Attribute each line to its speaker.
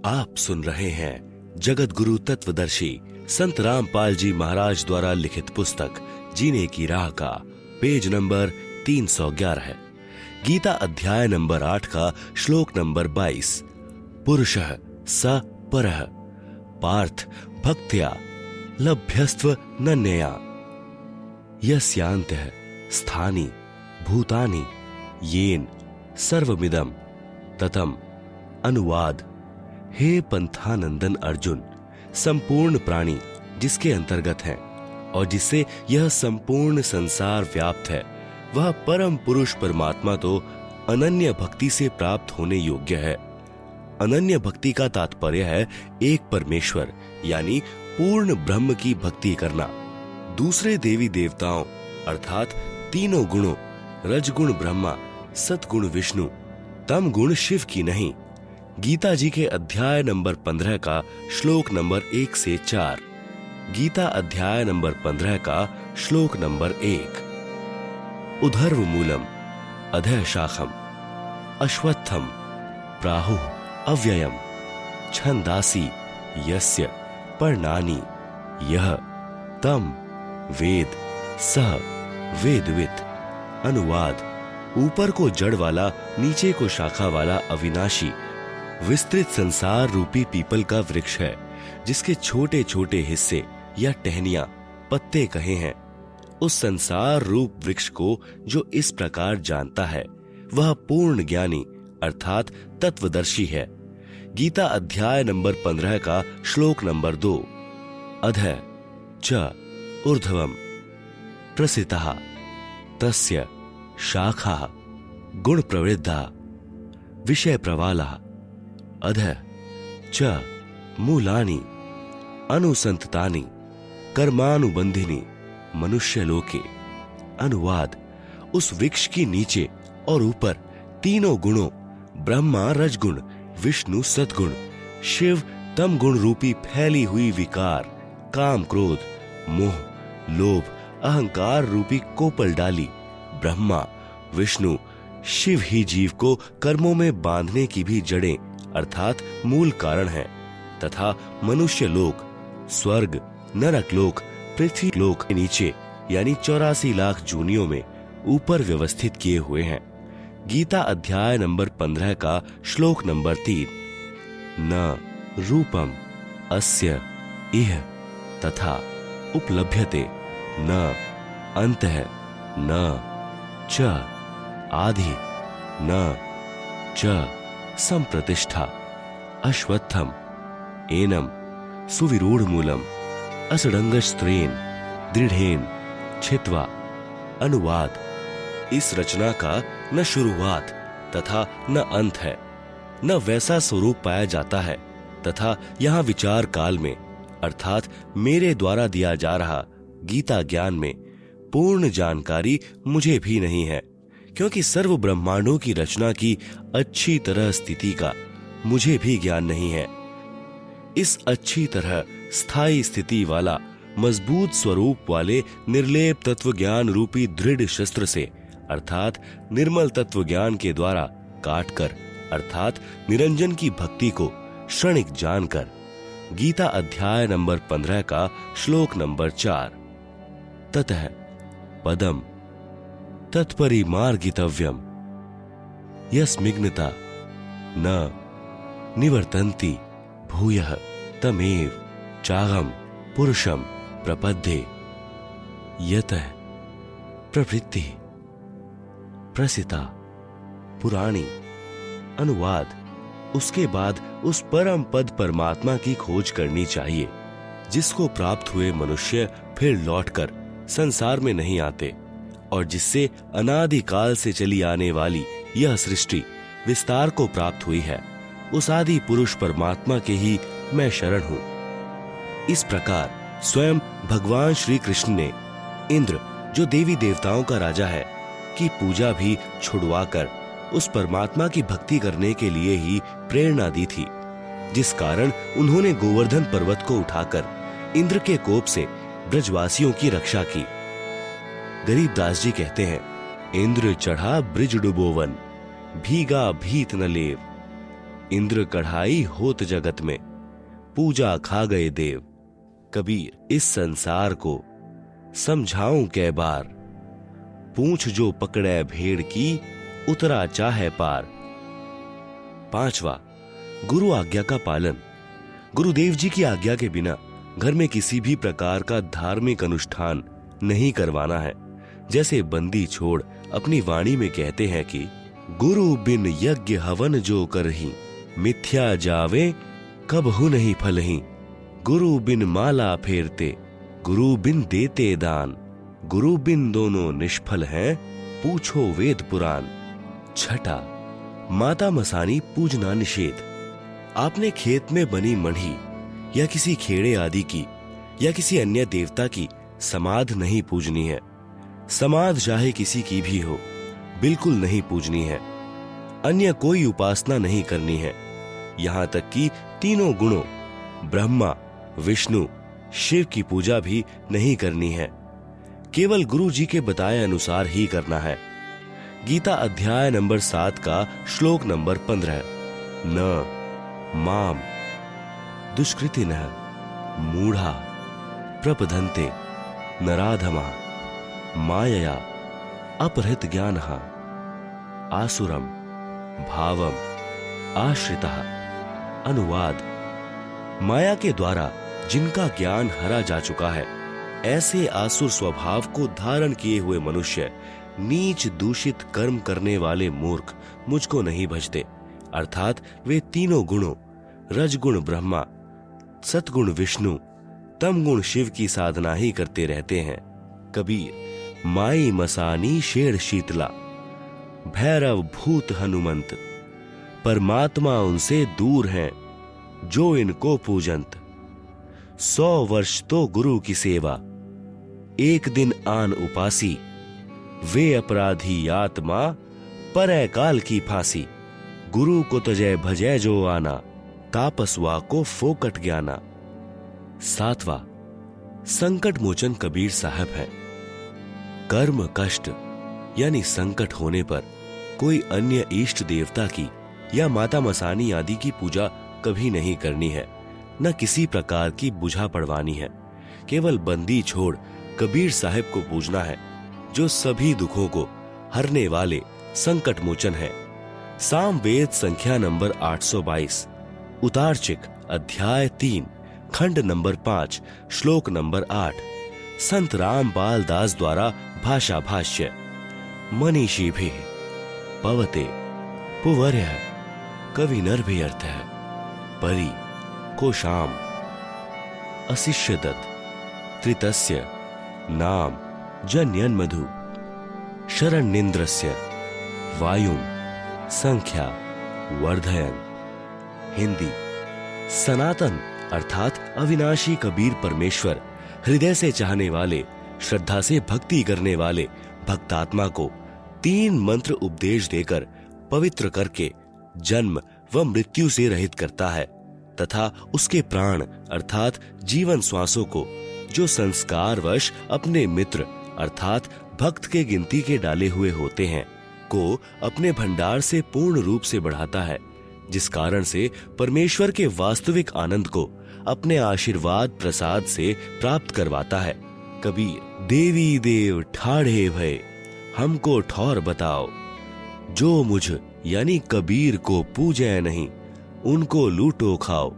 Speaker 1: आप सुन रहे हैं जगत गुरु तत्वदर्शी संत रामपाल जी महाराज द्वारा लिखित पुस्तक जीने की राह का पेज नंबर 311 है। गीता अध्याय नंबर 8 का श्लोक नंबर 22। पुरुषः स परः पार्थ भक्त्या लभ्यस्त्व नन्यया यस्यान्तः स्थानि भूतानि येन सर्वमिदं ततम्। अनुवाद। हे पंथानंदन अर्जुन, संपूर्ण प्राणी जिसके अंतर्गत है और जिससे यह संपूर्ण संसार व्याप्त है, वह परम पुरुष परमात्मा तो अनन्य भक्ति से प्राप्त होने योग्य है। अनन्य भक्ति का तात्पर्य है एक परमेश्वर यानी पूर्ण ब्रह्म की भक्ति करना। दूसरे देवी देवताओं अर्थात तीनों गुणों रजगुण ब्रह्मा, सतगुण विष्णु, तम गुण शिव की नहीं। गीता जी के अध्याय नंबर 15 का श्लोक नंबर 1 से 4। गीता अध्याय नंबर 15 का श्लोक नंबर 1। उधर्व मूलम अधः शाखम अश्वत्थम प्राहुः अव्ययम छंदासी यस्य पर्णानि यह तम वेद सह वेदवित्। अनुवाद। ऊपर को जड़ वाला, नीचे को शाखा वाला अविनाशी विस्तृत संसार रूपी पीपल का वृक्ष है, जिसके छोटे छोटे हिस्से या टहनियां पत्ते कहे हैं। उस संसार रूप वृक्ष को जो इस प्रकार जानता है, वह पूर्ण ज्ञानी अर्थात तत्वदर्शी है। गीता अध्याय नंबर 15 का श्लोक नंबर 2। अधः च ऊर्ध्वम् प्रसितः तस्य शाखाः गुण प्रवृद्धा विषय प्रवालाः अधः च मूलानि अनुसंततानि कर्मानुबंधिनी मनुष्यलोके। अनुवाद। उस वृक्ष की नीचे और ऊपर तीनों गुणों ब्रह्मा रजगुण, विष्णु सतगुण, शिव तम गुण रूपी फैली हुई विकार काम क्रोध मोह लोभ अहंकार रूपी कोपल डाली ब्रह्मा विष्णु शिव ही जीव को कर्मों में बांधने की भी जड़ें अर्थात मूल कारण है, तथा मनुष्य लोक स्वर्ग नरक लोक पृथ्वी लोक के नीचे यानी 84 लाख जूनियों में ऊपर व्यवस्थित किए हुए हैं। गीता अध्याय नंबर 15 का श्लोक नंबर 3। न रूपम अस्य इह तथा उपलभ्यते न अंतः न च आदि न च संप्रतिष्ठा अश्वत्थम एनम सुविरूढ़ मूलम असडंगस्त्रेन दृढ़ेन छित्वा। अनुवाद। इस रचना का न शुरुआत तथा न अंत है, न वैसा स्वरूप पाया जाता है, तथा यहाँ विचार काल में अर्थात मेरे द्वारा दिया जा रहा गीता ज्ञान में पूर्ण जानकारी मुझे भी नहीं है, क्योंकि सर्व ब्रह्मांडों की रचना की अच्छी तरह स्थिति का मुझे भी ज्ञान नहीं है। इस अच्छी तरह स्थायी स्थिति वाला मजबूत स्वरूप वाले निर्लेप तत्व ज्ञान रूपी दृढ़ शस्त्र से अर्थात निर्मल तत्व ज्ञान के द्वारा काटकर अर्थात निरंजन की भक्ति को क्षणिक जानकर। गीता अध्याय नंबर 15 का श्लोक नंबर 4। ततः पदम तत्परिमार्गितव्यम यस्मिग्नता न निवर्तन्ति भूयः तमेव चाहम पुरुषम प्रपद्ये यतः प्रवृत्ति प्रसिता पुराणी। अनुवाद। उसके बाद उस परम पद परमात्मा की खोज करनी चाहिए, जिसको प्राप्त हुए मनुष्य फिर लौटकर संसार में नहीं आते और जिससे अनादिकाल से चली आने वाली यह सृष्टि विस्तार को प्राप्त हुई है। उस आदि पुरुष परमात्मा के ही मैं शरण हूँ। इस प्रकार स्वयं भगवान श्री कृष्ण ने इंद्र, जो देवी देवताओं का राजा है, की पूजा भी छुड़वाकर उस परमात्मा की भक्ति करने के लिए ही प्रेरणा दी थी, जिस कारण उन्होंने गोवर्धन पर्वत को उठाकर इंद्र के कोप से ब्रजवासियों की रक्षा की। गरीबदास जी कहते हैं, इंद्र चढ़ा ब्रिज डुबोवन भीगा भीत न लेव। इंद्र कढ़ाई होत जगत में, पूजा खा गए देव। कबीर इस संसार को समझाऊं कै बार, पूंछ जो पकड़े भेड़ की, उतरा चाहे पार। 5वां, गुरु आज्ञा का पालन। गुरुदेव जी की आज्ञा के बिना घर में किसी भी प्रकार का धार्मिक अनुष्ठान नहीं करवाना है। जैसे बंदी छोड़ अपनी वाणी में कहते हैं कि गुरु बिन यज्ञ हवन जो करही, मिथ्या जावे कबहु नहीं फलही। गुरु बिन माला फेरते, गुरु बिन देते दान, गुरु बिन दोनों निष्फल हैं, पूछो वेद पुराण। 6, माता मसानी पूजना निषेध। आपने खेत में बनी मढ़ी या किसी खेड़े आदि की या किसी अन्य देवता की समाध नहीं पूजनी है। समाध चाहे किसी की भी हो, बिल्कुल नहीं पूजनी है। अन्य कोई उपासना नहीं करनी है। यहां तक कि तीनों गुणों ब्रह्मा, विष्णु, शिव की पूजा भी नहीं करनी है। केवल गुरु जी के बताए अनुसार ही करना है। गीता अध्याय नंबर 7 का श्लोक नंबर 15। न माम दुष्कृतिनः मूढ़ा प्रपदन्ते नराधमा, मायया अपहृत ज्ञानः आसुरम भावम आश्रितः। अनुवाद, माया के द्वारा जिनका ज्ञान हरा जा चुका है, ऐसे आसुर स्वभाव को धारण किए हुए मनुष्य, नीच दूषित कर्म करने वाले मूर्ख मुझको नहीं भजते। अर्थात वे तीनों गुणों रजगुण ब्रह्मा, सतगुण विष्णु, तमगुण शिव की साधना ही करते रहते हैं। कबीर, माई मसानी शेर शीतला, भैरव भूत हनुमंत, परमात्मा उनसे दूर हैं जो इनको पूजंत। 100 वर्ष तो गुरु की सेवा, एक दिन आन उपासी, वे अपराधी आत्मा परय काल की फांसी। गुरु को तजय भजय जो आना, तापसवा को फोकट ज्ञाना। 7वां, संकट मोचन कबीर साहब है। कर्म कष्ट यानी संकट होने पर कोई अन्य इष्ट देवता की या माता मसानी आदि की पूजा कभी नहीं करनी है, न किसी प्रकार की बुझा पड़वानी है। केवल बंदी छोड़ कबीर साहब को पूजना है, जो सभी दुखों को हरने वाले संकट मोचन है। सामवेद संख्या नंबर 822, उतारचिक अध्याय 3 खंड नंबर 5 श्लोक नंबर 8। संत रामपाल दास द्वारा भाषा भाष्य। मनीषी भी पवते पुवर्य कवि नर अर्थ है। परी कोशाम अशिष्यदत् त्रितस्य नाम जन्यन मधु शरण्येन्द्रस्य वायुं संख्या वर्धयन। हिंदी, सनातन अर्थात अविनाशी कबीर परमेश्वर हृदय से चाहने वाले, श्रद्धा से भक्ति करने वाले भक्तात्मा को 3 मंत्र उपदेश देकर पवित्र करके जन्म व मृत्यु से रहित करता है तथा उसके प्राण अर्थात जीवन श्वासों को, जो संस्कारवश अपने मित्र अर्थात भक्त के गिनती के डाले हुए होते हैं, को अपने भंडार से पूर्ण रूप से बढ़ाता है, जिस कारण से परमेश्वर के वास्तविक आनंद को अपने आशीर्वाद प्रसाद से प्राप्त करवाता है। कबीर, देवी देव ठाढ़े भय हमको ठौर बताओ, जो मुझ यानी कबीर को पूजे नहीं, उनको लूटो खाओ।